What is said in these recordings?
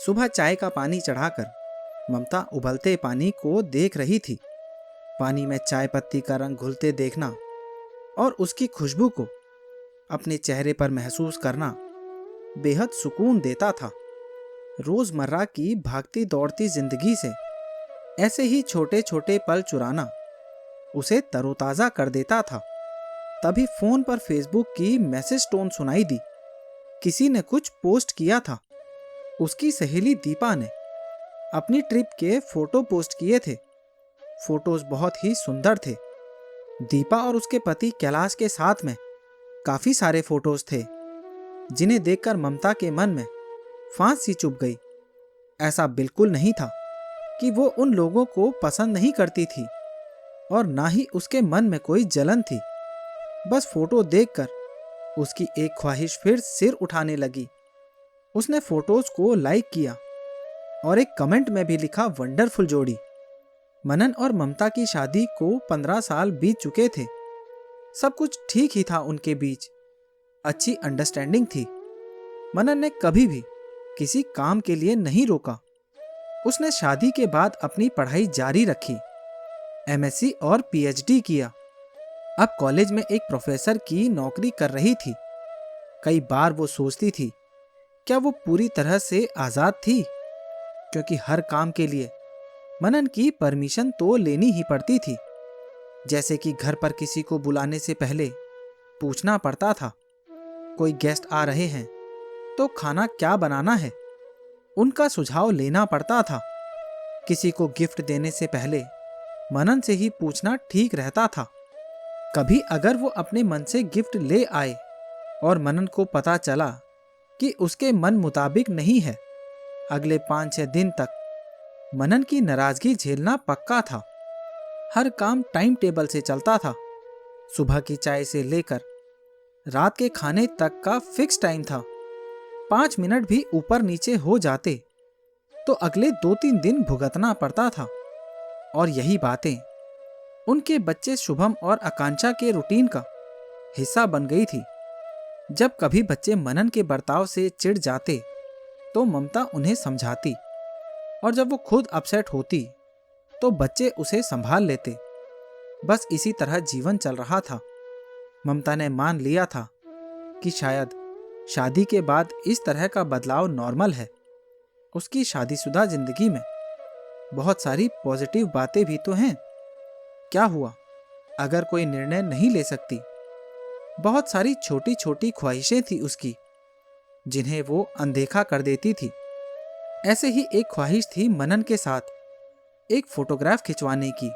सुबह चाय का पानी चढ़ाकर ममता उबलते पानी को देख रही थी। पानी में चाय पत्ती का रंग घुलते देखना और उसकी खुशबू को अपने चेहरे पर महसूस करना बेहद सुकून देता था। रोजमर्रा की भागती दौड़ती जिंदगी से ऐसे ही छोटे छोटे पल चुराना उसे तरोताजा कर देता था। तभी फोन पर फेसबुक की मैसेज टोन सुनाई दी। किसी ने कुछ पोस्ट किया था। उसकी सहेली दीपा ने अपनी ट्रिप के फोटो पोस्ट किए थे। फोटोज बहुत ही सुंदर थे। दीपा और उसके पति कैलाश के साथ में काफी सारे फोटोज थे, जिन्हें देखकर ममता के मन में फांस सी चुभ गई। ऐसा बिल्कुल नहीं था कि वो उन लोगों को पसंद नहीं करती थी और ना ही उसके मन में कोई जलन थी। बस फोटो देखकर उसकी एक ख्वाहिश फिर सिर उठाने लगी। उसने फोटोज को लाइक किया और एक कमेंट में भी लिखा, वंडरफुल जोड़ी। मनन और ममता की शादी को 15 साल बीत चुके थे। सब कुछ ठीक ही था उनके बीच। अच्छी अंडरस्टैंडिंग थी। मनन ने कभी भी किसी काम के लिए नहीं रोका। उसने शादी के बाद अपनी पढ़ाई जारी रखी, एमएससी और पीएचडी किया। अब कॉलेज में एक प्रोफेसर की नौकरी कर रही थी। कई बार वो सोचती थी, क्या वो पूरी तरह से आजाद थी? क्योंकि हर काम के लिए मनन की परमिशन तो लेनी ही पड़ती थी। जैसे कि घर पर किसी को बुलाने से पहले पूछना पड़ता था, कोई गेस्ट आ रहे हैं तो खाना क्या बनाना है, उनका सुझाव लेना पड़ता था। किसी को गिफ्ट देने से पहले मनन से ही पूछना ठीक रहता था। कभी अगर वो अपने मन से गिफ्ट ले आए और मनन को पता चला कि उसके मन मुताबिक नहीं है, अगले 5-6 दिन तक मनन की नाराजगी झेलना पक्का था। हर काम टाइम टेबल से चलता था। सुबह की चाय से लेकर रात के खाने तक का फिक्स टाइम था। 5 मिनट भी ऊपर नीचे हो जाते तो अगले 2-3 दिन भुगतना पड़ता था। और यही बातें उनके बच्चे शुभम और आकांक्षा के रूटीन का हिस्सा बन गई थी। जब कभी बच्चे मनन के बर्ताव से चिढ़ जाते तो ममता उन्हें समझाती, और जब वो खुद अपसेट होती तो बच्चे उसे संभाल लेते। बस इसी तरह जीवन चल रहा था। ममता ने मान लिया था कि शायद शादी के बाद इस तरह का बदलाव नॉर्मल है। उसकी शादीशुदा जिंदगी में बहुत सारी पॉजिटिव बातें भी तो हैं। क्या हुआ अगर कोई निर्णय नहीं ले सकती? बहुत सारी छोटी छोटी ख्वाहिशें थी उसकी, जिन्हें वो अनदेखा कर देती थी। ऐसे ही एक ख्वाहिश थी मनन के साथ एक फोटोग्राफ खिंचवाने की।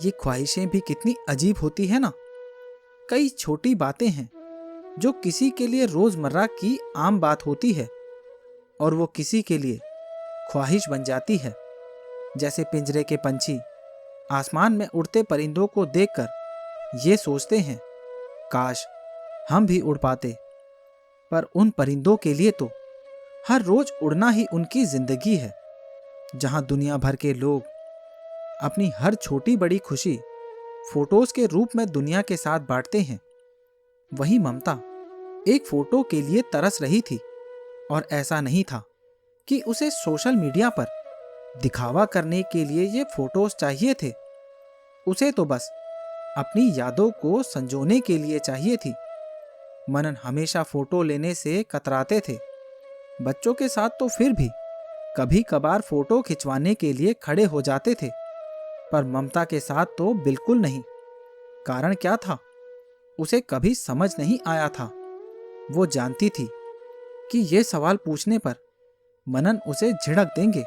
ये ख्वाहिशें भी कितनी अजीब होती है ना। कई छोटी बातें हैं जो किसी के लिए रोजमर्रा की आम बात होती है और वो किसी के लिए ख्वाहिश बन जाती है। जैसे पिंजरे के पंछी आसमान में उड़ते परिंदों को देखकर ये सोचते हैं, काश हम भी उड़ पाते। पर उन परिंदों के लिए तो हर रोज उड़ना ही उनकी जिंदगी है। जहां दुनिया भर के लोग अपनी हर छोटी बड़ी खुशी फोटोज के रूप में दुनिया के साथ बांटते हैं, वहीं ममता एक फोटो के लिए तरस रही थी। और ऐसा नहीं था कि उसे सोशल मीडिया पर दिखावा करने के लिए ये फोटोज चाहिए थे। उसे तो बस अपनी यादों को संजोने के लिए चाहिए थी। मनन हमेशा फोटो लेने से कतराते थे। बच्चों के साथ तो फिर भी कभी कभार फोटो खिंचवाने के लिए खड़े हो जाते थे, पर ममता के साथ तो बिल्कुल नहीं। कारण क्या था उसे कभी समझ नहीं आया था। वो जानती थी कि ये सवाल पूछने पर मनन उसे झिड़क देंगे,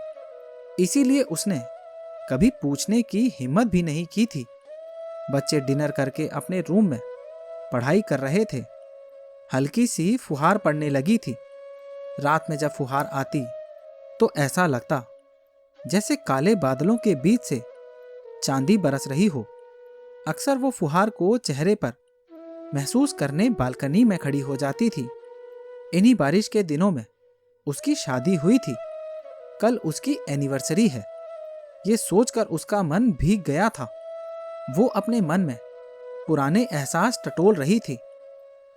इसीलिए उसने कभी पूछने की हिम्मत भी नहीं की थी। बच्चे डिनर करके अपने रूम में पढ़ाई कर रहे थे। हल्की सी फुहार पड़ने लगी थी। रात में जब फुहार आती तो ऐसा लगता जैसे काले बादलों के बीच से चांदी बरस रही हो। अक्सर वो फुहार को चेहरे पर महसूस करने बालकनी में खड़ी हो जाती थी। इन्हीं बारिश के दिनों में उसकी शादी हुई थी। कल उसकी एनिवर्सरी है। ये सोचकर उसका मन भीग गया था। वो अपने मन में पुराने एहसास टटोल रही थी।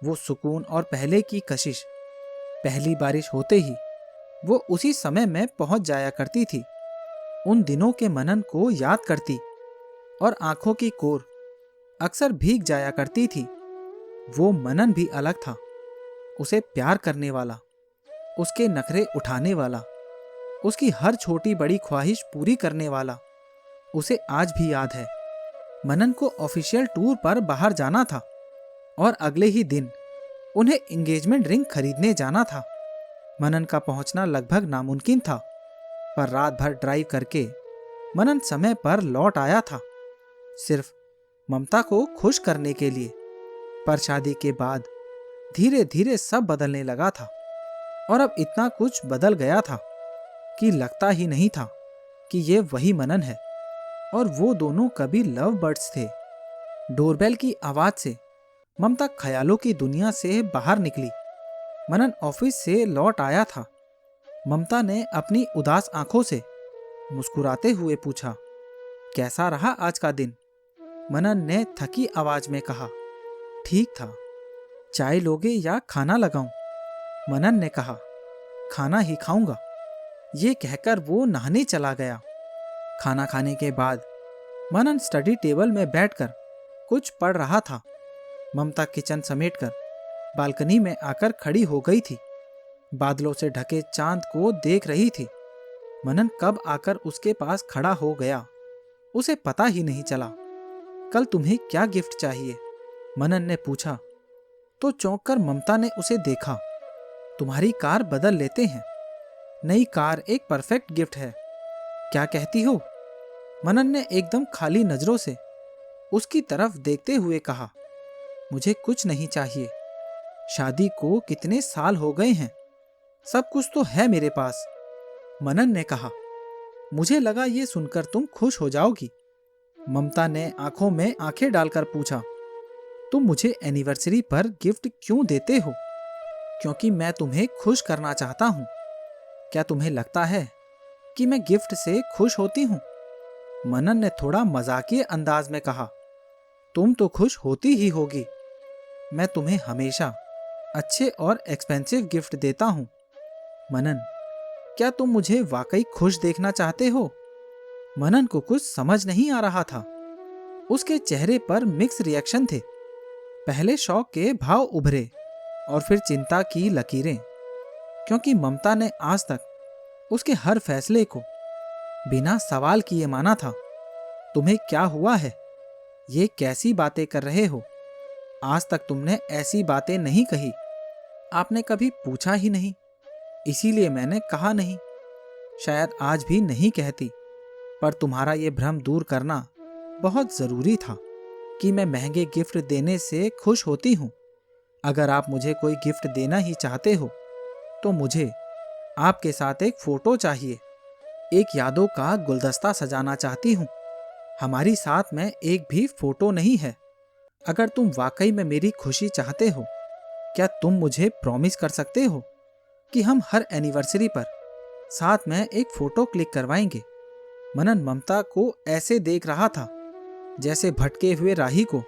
वो सुकून और पहले की कशिश। पहली बारिश होते ही वो उसी समय में पहुंच जाया करती थी। उन दिनों के मनन को याद करती और आंखों की कोर अक्सर भीग जाया करती थी। वो मनन भी अलग था, उसे प्यार करने वाला, उसके नखरे उठाने वाला, उसकी हर छोटी बड़ी ख्वाहिश पूरी करने वाला। उसे आज भी याद है, मनन को ऑफिशियल टूर पर बाहर जाना था और अगले ही दिन उन्हें एंगेजमेंट रिंग खरीदने जाना था। मनन का पहुंचना लगभग नामुमकिन था, पर रात भर ड्राइव करके मनन समय पर लौट आया था, सिर्फ ममता को खुश करने के लिए। पर शादी के बाद धीरे धीरे सब बदलने लगा था और अब इतना कुछ बदल गया था कि लगता ही नहीं था कि ये वही मनन है और वो दोनों कभी लव बर्ड्स थे। डोरबेल की आवाज से ममता ख्यालों की दुनिया से बाहर निकली। मनन ऑफिस से लौट आया था। ममता ने अपनी उदास आंखों से मुस्कुराते हुए पूछा, कैसा रहा आज का दिन? मनन ने थकी आवाज में कहा, ठीक था। चाय लोगे या खाना लगाऊं? मनन ने कहा, खाना ही खाऊंगा। ये कहकर वो नहाने चला गया। खाना खाने के बाद मनन स्टडी टेबल में बैठकर कुछ पढ़ रहा था। ममता किचन समेटकर बालकनी में आकर खड़ी हो गई थी। बादलों से ढके चांद को देख रही थी। मनन कब आकर उसके पास खड़ा हो गया, उसे पता ही नहीं चला। कल तुम्हें क्या गिफ्ट चाहिए? मनन ने पूछा तो चौंक कर ममता ने उसे देखा। तुम्हारी कार बदल लेते हैं। नई कार एक परफेक्ट गिफ्ट है। क्या कहती हो? मनन ने एकदम खाली नजरों से उसकी तरफ देखते हुए कहा, मुझे कुछ नहीं चाहिए। शादी को कितने साल हो गए हैं, सब कुछ तो है मेरे पास। मनन ने कहा, मुझे लगा ये सुनकर तुम खुश हो जाओगी। ममता ने आंखों में आंखें डालकर पूछा, तुम मुझे एनिवर्सरी पर गिफ्ट क्यों देते हो? क्योंकि मैं तुम्हें खुश करना चाहता हूं। क्या तुम्हें लगता है कि मैं गिफ्ट से खुश होती हूं? मनन ने थोड़ा मजाकिया अंदाज में कहा, तुम तो खुश होती ही होगी। मैं तुम्हें हमेशा अच्छे और एक्सपेंसिव गिफ्ट देता हूं। मनन, क्या तुम मुझे वाकई खुश देखना चाहते हो? मनन को कुछ समझ नहीं आ रहा था। उसके चेहरे पर मिक्स रिएक्शन थे। पहले शौक के भाव उभरे और फिर चिंता की लकीरें, क्योंकि ममता ने आज तक उसके हर फैसले को बिना सवाल किए माना था। तुम्हें क्या हुआ है? ये कैसी बातें कर रहे हो? आज तक तुमने ऐसी बातें नहीं कही। आपने कभी पूछा ही नहीं, इसीलिए मैंने कहा नहीं। शायद आज भी नहीं कहती, पर तुम्हारा ये भ्रम दूर करना बहुत जरूरी था कि मैं महंगे गिफ्ट देने से खुश होती हूँ। अगर आप मुझे कोई गिफ्ट देना ही चाहते हो तो मुझे आपके साथ एक फोटो चाहिए। एक यादों का गुलदस्ता सजाना चाहती हूँ। हमारी साथ में एक भी फोटो नहीं है। अगर तुम वाकई में मेरी खुशी चाहते हो, क्या तुम मुझे प्रॉमिस कर सकते हो कि हम हर एनिवर्सरी पर साथ में एक फोटो क्लिक करवाएंगे? मनन ममता को ऐसे देख रहा था जैसे भटके हुए राही को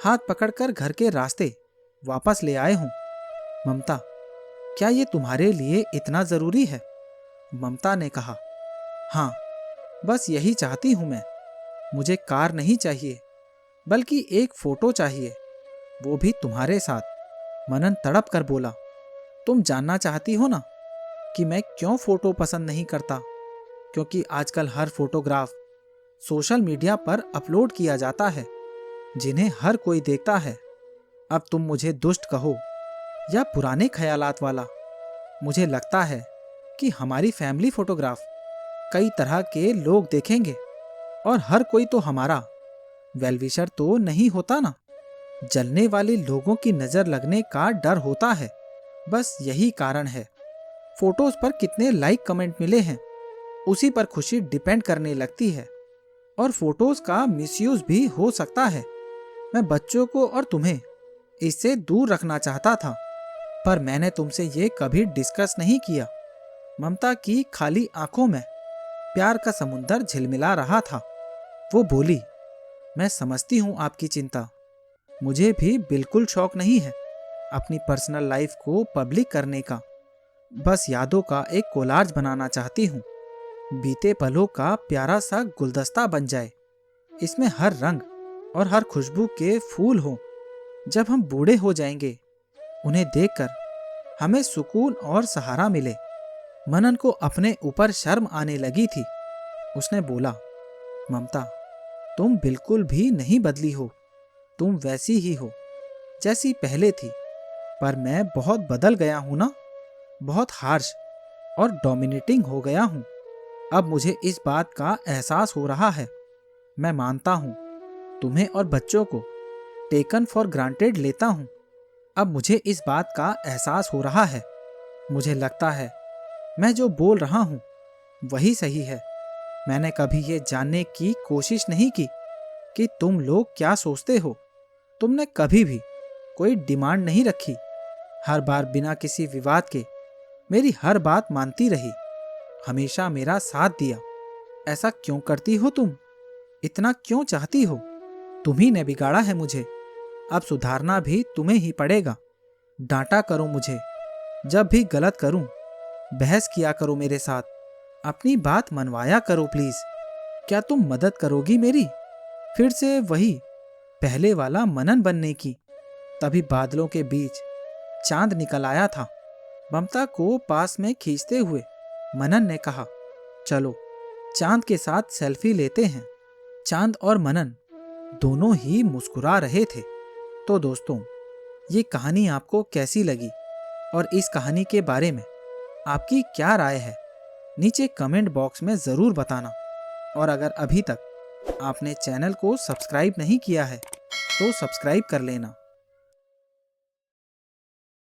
हाथ पकड़कर घर के रास्ते वापस ले आए हों। ममता, क्या ये तुम्हारे लिए इतना जरूरी है? ममता ने कहा, हाँ, बस यही चाहती हूं मैं। मुझे कार नहीं चाहिए, बल्कि एक फोटो चाहिए, वो भी तुम्हारे साथ। मनन तड़प कर बोला, तुम जानना चाहती हो ना कि मैं क्यों फोटो पसंद नहीं करता? क्योंकि आजकल हर फोटोग्राफ सोशल मीडिया पर अपलोड किया जाता है, जिन्हें हर कोई देखता है। अब तुम मुझे दुष्ट कहो या पुराने ख्यालात वाला, मुझे लगता है कि हमारी फैमिली फोटोग्राफ कई तरह के लोग देखेंगे और हर कोई तो हमारा वेलविशर तो नहीं होता ना। जलने वाले लोगों की नजर लगने का डर होता है, बस यही कारण है। फोटोज पर कितने लाइक कमेंट मिले हैं, उसी पर खुशी डिपेंड करने लगती है और फोटोज का मिसयूज भी हो सकता है। मैं बच्चों को और तुम्हें इससे दूर रखना चाहता था, पर मैंने तुमसे ये कभी डिस्कस नहीं किया। ममता की खाली आंखों में प्यार का समुंदर झिलमिला रहा था। वो बोली, मैं समझती हूँ आपकी चिंता। मुझे भी बिल्कुल शौक नहीं है अपनी पर्सनल लाइफ को पब्लिक करने का, बस यादों का एक कोलाज बनाना चाहती हूँ। बीते पलों का प्यारा सा गुलदस्ता बन जाए। इसमें हर रंग और हर खुशबू के फूल हों। जब हम बूढ़े हो जाएंगे, उन्हें देखकर हमें सुकून और सहारा मिले। मनन को अपने ऊपर शर्म आने लगी थी। उसने बोला, ममता, तुम बिल्कुल भी नहीं बदली हो। तुम वैसी ही हो जैसी पहले थी। पर मैं बहुत बदल गया हूं ना, बहुत हार्श और डोमिनेटिंग हो गया हूं। अब मुझे इस बात का एहसास हो रहा है। मैं मानता हूं, तुम्हें और बच्चों को टेकन फॉर ग्रांटेड लेता हूं। अब मुझे इस बात का एहसास हो रहा है। मुझे लगता है मैं जो बोल रहा हूं वही सही है। मैंने कभी ये जानने की कोशिश नहीं की कि तुम लोग क्या सोचते हो। तुमने कभी भी कोई डिमांड नहीं रखी। हर बार बिना किसी विवाद के मेरी हर बात मानती रही। हमेशा मेरा साथ दिया। ऐसा क्यों करती हो तुम? इतना क्यों चाहती हो? तुम्ही ने बिगाड़ा है मुझे। अब सुधारना भी तुम्हें ही पड़ेगा। डांटा करो मुझे जब भी गलत करूं। बहस किया करो मेरे साथ। अपनी बात मनवाया करो प्लीज। क्या तुम मदद करोगी मेरी, फिर से वही पहले वाला मनन बनने की? तभी बादलों के बीच चांद निकल आया था। ममता को पास में खींचते हुए मनन ने कहा, चलो चांद के साथ सेल्फी लेते हैं। चांद और मनन दोनों ही मुस्कुरा रहे थे। तो दोस्तों, ये कहानी आपको कैसी लगी और इस कहानी के बारे में आपकी क्या राय है, नीचे कमेंट बॉक्स में ज़रूर बताना। और अगर अभी तक आपने चैनल को सब्सक्राइब नहीं किया है तो सब्सक्राइब कर लेना।